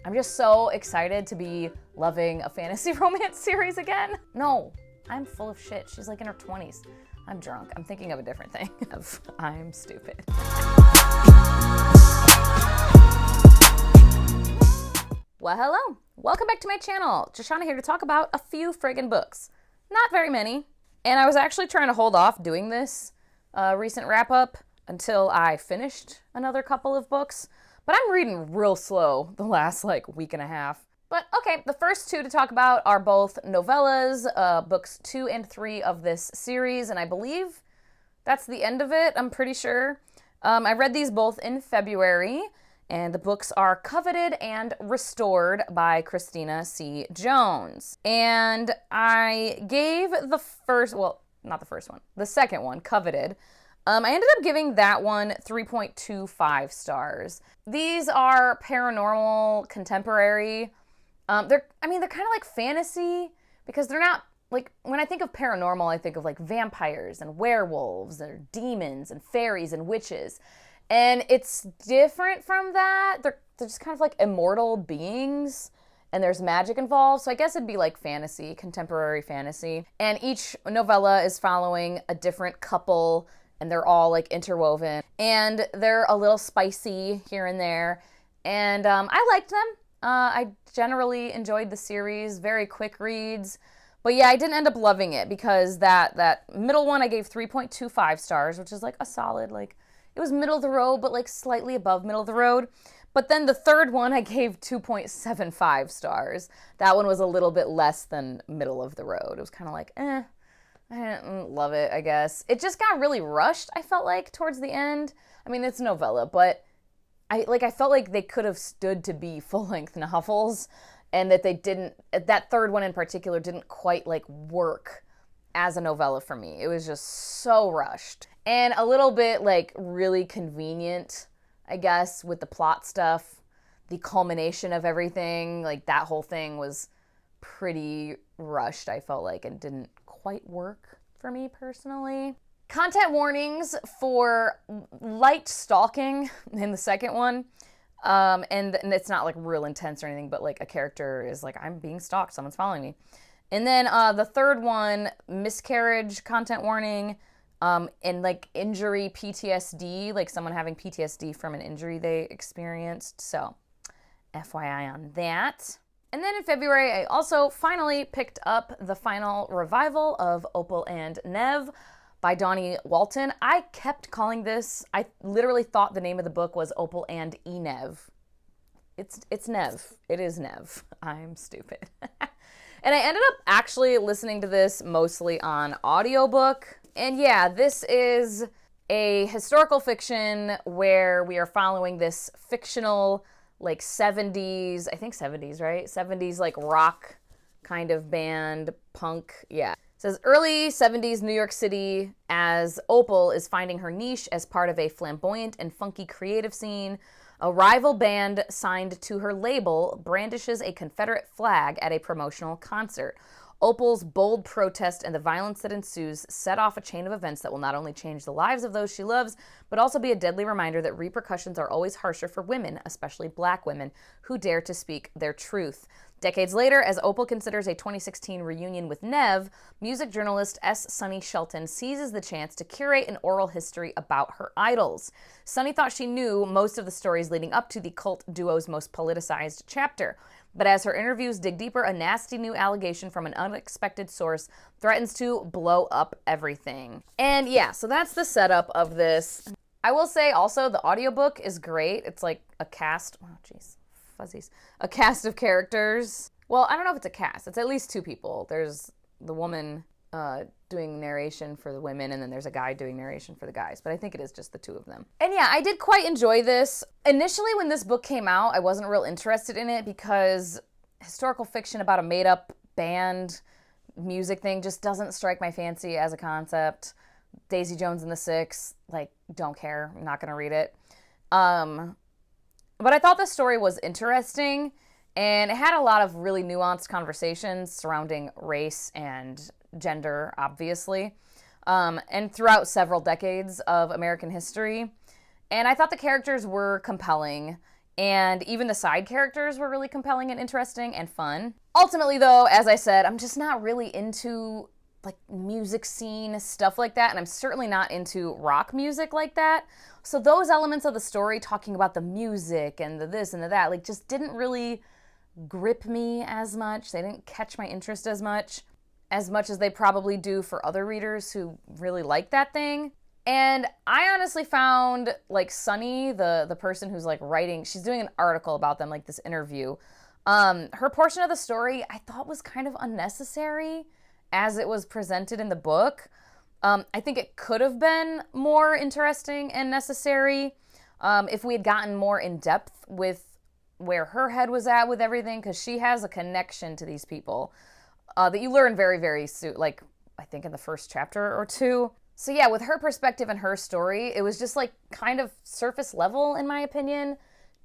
I'm just so excited to be loving a fantasy romance series again. No, I'm full of shit. She's like in her 20s. I'm drunk. I'm thinking of a different thing. I'm stupid. Well, hello. Welcome back to my channel. Shoshana here to talk about a few friggin' books. Not very many. And I was actually trying to hold off doing this recent wrap-up until I finished another couple of books. But I'm reading real slow the last week and a half. But okay, the first two to talk about are both novellas, books 2 and 3 of this series, and I believe that's the end of it, I'm pretty sure. I read these both in February, and the books are Coveted and Restored by Christina C. Jones. And I gave the first, well, not the first one, the second one, Coveted. I ended up giving that one 3.25 stars. These are paranormal, contemporary. They're kind of like fantasy because they're not, when I think of paranormal, I think of vampires and werewolves and demons and fairies and witches. And it's different from that. They're just kind of like immortal beings and there's magic involved. So I guess it'd be like fantasy, contemporary fantasy. And each novella is following a different couple and they're all interwoven. And they're a little spicy here and there. And I liked them. I generally enjoyed the series, very quick reads. But yeah, I didn't end up loving it because that middle one I gave 3.25 stars, which is a solid, it was middle of the road, but slightly above middle of the road. But then the third one I gave 2.75 stars. That one was a little bit less than middle of the road. It was kind of I didn't love it, I guess. It just got really rushed, I felt towards the end. I mean, it's a novella, but I felt like they could have stood to be full-length novels and that they didn't, that third one in particular didn't quite work as a novella for me. It was just so rushed and a little bit really convenient, I guess, with the plot stuff, the culmination of everything. That whole thing was pretty rushed, I felt and didn't quite work for me personally. Content warnings for light stalking in the second one. And it's not real intense or anything, but a character is I'm being stalked, someone's following me. And then the third one, miscarriage content warning, and injury PTSD, someone having PTSD from an injury they experienced. So FYI on that. And then in February, I also finally picked up the final revival of Opal and Nev by Dawnie Walton. I kept calling this, I literally thought the name of the book was Opal and Nev. It's Nev. It is Nev. I'm stupid. And I ended up actually listening to this mostly on audiobook. And yeah, this is a historical fiction where we are following this fictional 70s, I think 70s, right? 70s rock kind of band, punk, yeah. It says early 70s New York City as Opal is finding her niche as part of a flamboyant and funky creative scene. A rival band signed to her label brandishes a Confederate flag at a promotional concert. Opal's bold protest and the violence that ensues set off a chain of events that will not only change the lives of those she loves, but also be a deadly reminder that repercussions are always harsher for women, especially Black women, who dare to speak their truth. Decades later, as Opal considers a 2016 reunion with Nev, music journalist S. Sunny Shelton seizes the chance to curate an oral history about her idols. Sunny thought she knew most of the stories leading up to the cult duo's most politicized chapter. But as her interviews dig deeper, a nasty new allegation from an unexpected source threatens to blow up everything. And yeah, so that's the setup of this. I will say also the audiobook is great. It's a cast, oh geez, fuzzies. A cast of characters. Well, I don't know if it's a cast. It's at least two people. There's the woman doing narration for the women, and then there's a guy doing narration for the guys. But I think it is just the two of them. And yeah, I did quite enjoy this. Initially, when this book came out, I wasn't real interested in it because historical fiction about a made-up band music thing just doesn't strike my fancy as a concept. Daisy Jones and the Six, don't care. I'm not going to read it. But I thought the story was interesting, and it had a lot of really nuanced conversations surrounding race and gender, obviously, and throughout several decades of American history. And I thought the characters were compelling, And even the side characters were really compelling and interesting and fun. Ultimately, though, as I said, I'm just not really into like music scene stuff like that, and I'm certainly not into rock music like that. So those elements of the story, talking about the music and the this and the that, like just didn't really grip me as much. They didn't catch my interest as much as they probably do for other readers who really like that thing. And I honestly found like Sunny, the person who's like writing, she's doing an article about them, like this interview. Her portion of the story I thought was kind of unnecessary as it was presented in the book. I think it could have been more interesting and necessary if we had gotten more in depth with where her head was at with everything, because she has a connection to these people that you learn very, very soon, like I think in the first chapter or two. So yeah, with her perspective and her story, it was just like kind of surface level in my opinion,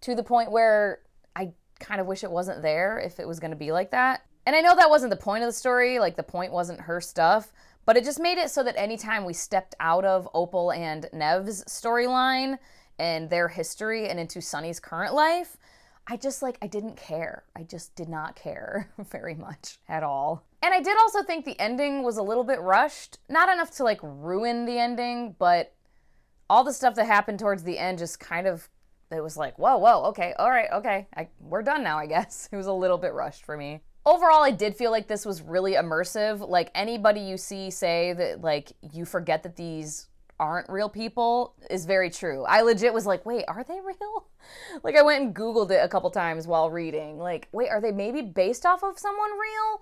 to the point where I kind of wish it wasn't there if it was going to be like that. And I know that wasn't the point of the story, like the point wasn't her stuff, but it just made it so that anytime we stepped out of Opal and Nev's storyline and their history and into Sunny's current life, I didn't care. I just did not care very much at all. And I did also think the ending was a little bit rushed. Not enough to like ruin the ending, but all the stuff that happened towards the end just kind of, it was like, whoa, okay, all right, okay. We're done now, I guess. It was a little bit rushed for me. Overall, I did feel like this was really immersive. Like anybody you see say that like you forget that these aren't real people is very true. I legit was like, wait, are they real? Like I went and Googled it a couple times while reading. Like, wait, are they maybe based off of someone real?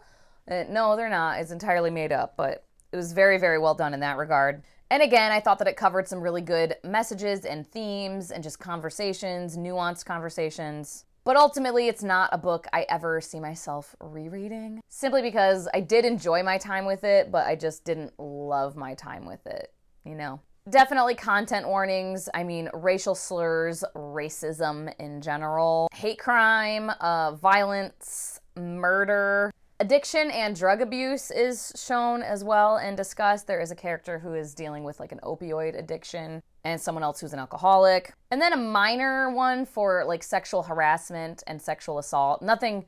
No, they're not. It's entirely made up, but it was very, very well done in that regard. And again, I thought that it covered some really good messages and themes and just conversations, nuanced conversations. But ultimately, it's not a book I ever see myself rereading, simply because I did enjoy my time with it, but I just didn't love my time with it, you know? Definitely content warnings. I mean, racial slurs, racism in general, hate crime, violence, murder. Addiction and drug abuse is shown as well and discussed. There is a character who is dealing with like an opioid addiction and someone else who's an alcoholic. And then a minor one for like sexual harassment and sexual assault. Nothing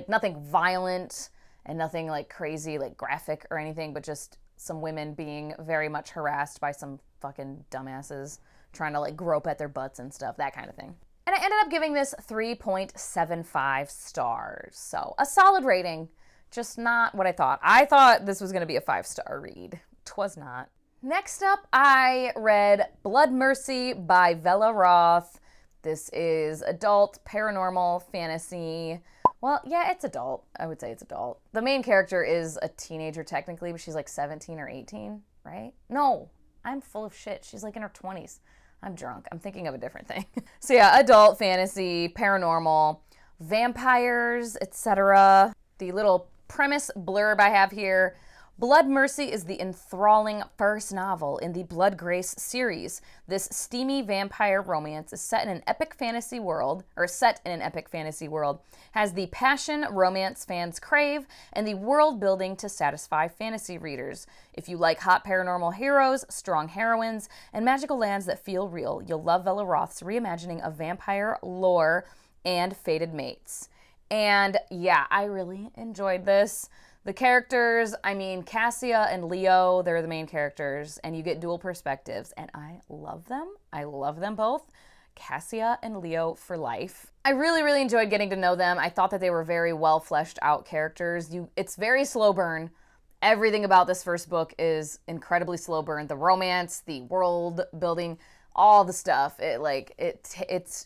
nothing violent and nothing like crazy, like graphic or anything, but just some women being very much harassed by some fucking dumbasses trying to like grope at their butts and stuff, that kind of thing. And I ended up giving this 3.75 stars. So a solid rating, just not what I thought. I thought this was going to be a 5-star read. 'Twas not. Next up, I read Blood Mercy by Vela Roth. This is adult paranormal fantasy. Well, yeah, it's adult. I would say it's adult. The main character is a teenager technically, but she's like 17 or 18, right? No, I'm full of shit. She's like in her 20s. I'm drunk. I'm thinking of a different thing. So yeah, adult fantasy, paranormal, vampires, etc. The little premise blurb I have here. Blood Mercy is the enthralling first novel in the Blood Grace series. This steamy vampire romance is set in an epic fantasy world, has the passion romance fans crave, and the world building to satisfy fantasy readers. If you like hot paranormal heroes, strong heroines, and magical lands that feel real, you'll love Vela Roth's reimagining of vampire lore and fated mates. And yeah, I really enjoyed this. The characters, I mean, Cassia and Leo, they're the main characters, and you get dual perspectives, and I love them. I love them both. Cassia and Leo for life. I really, really enjoyed getting to know them. I thought that they were very well fleshed out characters. It's very slow burn. Everything about this first book is incredibly slow burn. The romance, the world building, all the stuff.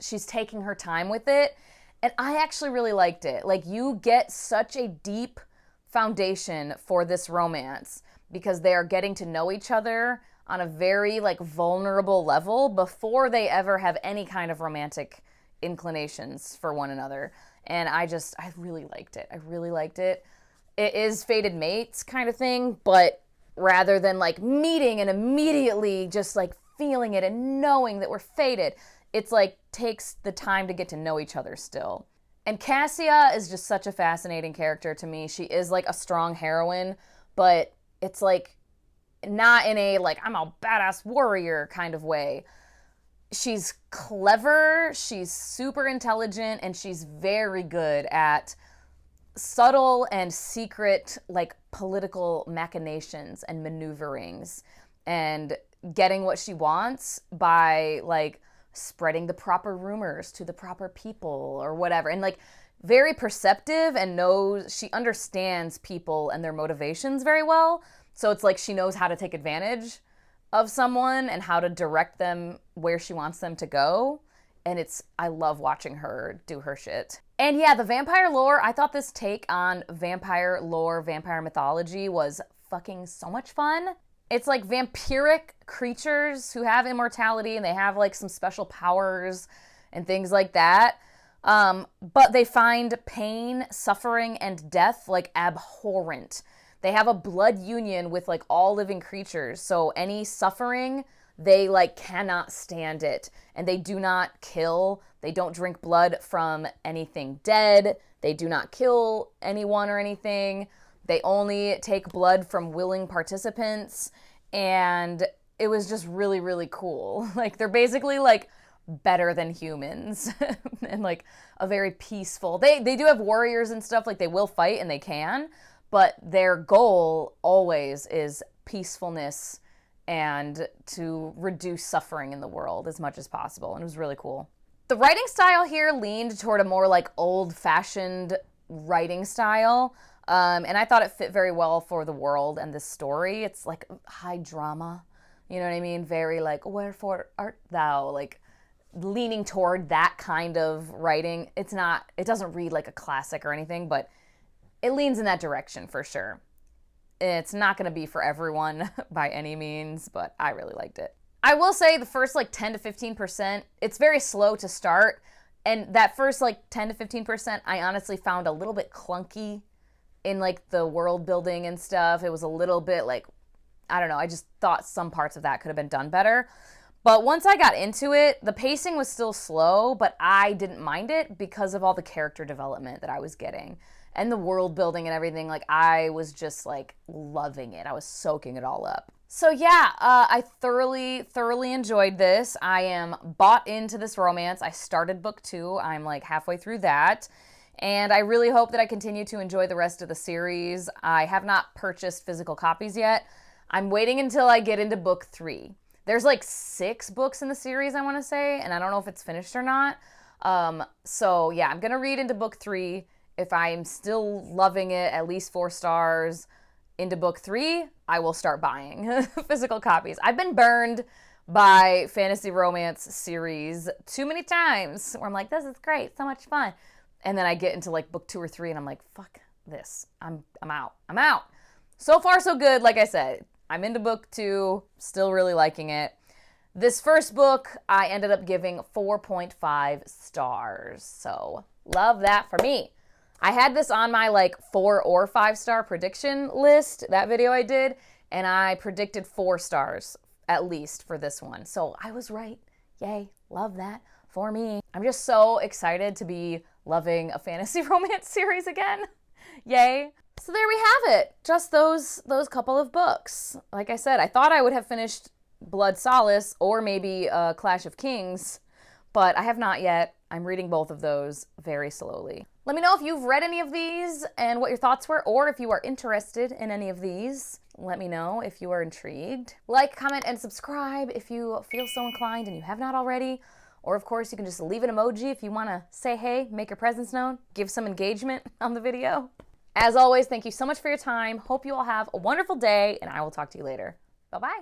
She's taking her time with it, and I actually really liked it. Like, you get such a deep foundation for this romance because they are getting to know each other on a very like vulnerable level before they ever have any kind of romantic inclinations for one another. And I really liked it. I really liked it. It is fated mates kind of thing, but rather than like meeting and immediately just like feeling it and knowing that we're fated, it's like takes the time to get to know each other still. And Cassia is just such a fascinating character to me. She is like a strong heroine, but it's like not in a like I'm a badass warrior kind of way. She's clever, she's super intelligent, and she's very good at subtle and secret, like, political machinations and maneuverings and getting what she wants by, like, spreading the proper rumors to the proper people or whatever. And, like, very perceptive and she understands people and their motivations very well. So it's like she knows how to take advantage of someone and how to direct them where she wants them to go. And I love watching her do her shit. And yeah, the vampire lore, I thought this take on vampire lore, vampire mythology was fucking so much fun. It's like vampiric creatures who have immortality and they have like some special powers and things like that. But they find pain, suffering, and death like abhorrent. They have a blood union with like all living creatures. So any suffering, they like cannot stand it. And they do not kill. They don't drink blood from anything dead. They do not kill anyone or anything. They only take blood from willing participants. And it was just really, really cool. Like they're basically like better than humans and like a very peaceful. They do have warriors and stuff, like they will fight and they can. But their goal always is peacefulness and to reduce suffering in the world as much as possible. And it was really cool. The writing style here leaned toward a more like old-fashioned writing style. And I thought it fit very well for the world and the story. It's like high drama. You know what I mean? Very like, wherefore art thou? Like leaning toward that kind of writing. It doesn't read like a classic or anything, but it leans in that direction for sure. It's not going to be for everyone by any means, but I really liked it. I will say the first like 10 to 15%, it's very slow to start. And that first like 10 to 15%, I honestly found a little bit clunky in like the world building and stuff. It was a little bit like, I don't know, I just thought some parts of that could have been done better. But once I got into it, the pacing was still slow, but I didn't mind it because of all the character development that I was getting. And the world building and everything, like I was just like loving it. I was soaking it all up. So yeah, I thoroughly enjoyed this. I am bought into this romance. I started book 2. I'm like halfway through that. And I really hope that I continue to enjoy the rest of the series. I have not purchased physical copies yet. I'm waiting until I get into book 3. There's like 6 books in the series, I want to say, and I don't know if it's finished or not. So yeah, I'm going to read into book 3. If I'm still loving it, at least 4 stars into book 3, I will start buying physical copies. I've been burned by fantasy romance series too many times where I'm like, this is great, so much fun. And then I get into like book 2 or 3 and I'm like, fuck this. I'm out. So far, so good. Like I said, I'm into book 2, still really liking it. This first book, I ended up giving 4.5 stars. So love that for me. I had this on my like 4 or 5 star prediction list, that video I did, and I predicted 4 stars at least for this one. So I was right. Yay, love that for me. I'm just so excited to be loving a fantasy romance series again. Yay. So there we have it. Just those couple of books. Like I said, I thought I would have finished Blood Solace or maybe Clash of Kings, but I have not yet. I'm reading both of those very slowly. Let me know if you've read any of these and what your thoughts were, or if you are interested in any of these. Let me know if you are intrigued. Like, comment, and subscribe if you feel so inclined and you have not already. Or, of course, you can just leave an emoji if you want to say hey, make your presence known, give some engagement on the video. As always, thank you so much for your time. Hope you all have a wonderful day, and I will talk to you later. Bye-bye.